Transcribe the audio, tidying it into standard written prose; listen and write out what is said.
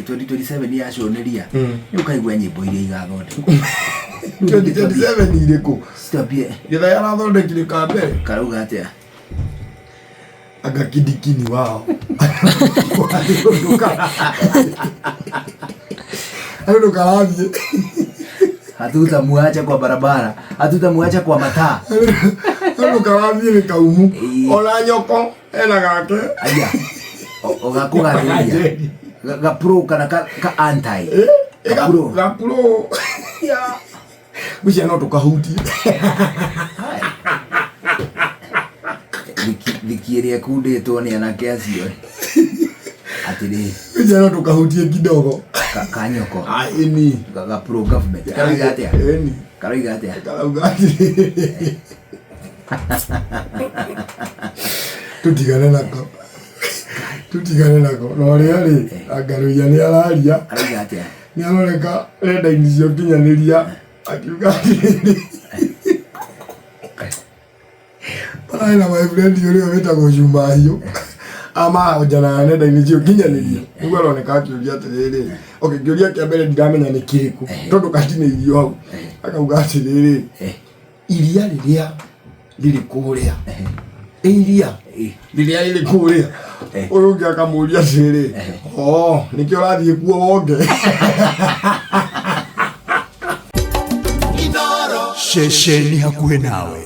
2027 yaconeria ni ukaigua nyimbo iria igathonde 2027 iriko stopie githa yarathondekire ka mbere karauga atia aga kidikini wao ando karathie hatutamwacha kwa barabara, hatutamwacha kwa mataa. Ando karathie ni kaumu ona nyoko ena gake aya ogakugathia ga pro kana ka anti ga pro ya bisha no tukahuti dikiria kundetwo ni anake acio atiri bisha no tukahutie kidogo kanyoko ini ga pro government karauga atia ini karauga atia tutigane nako no ri agaruya ni araria karauga atia ni aroreka renda inicio kinyaniria akiuga na my friend yule wetagwo Shumahiyo ama ojana nenda inicio kinyaniria niguo aroneka akiuria atiriri okay kiuria kia mbere ndiramenya ni kiriku tondu katine irio hau akauga atiriri iria riria riri kuria iria riria riri kuria urungi akamuria atiriri nikio rathie kuo wonge Inooro shesheni hakuhe nawe.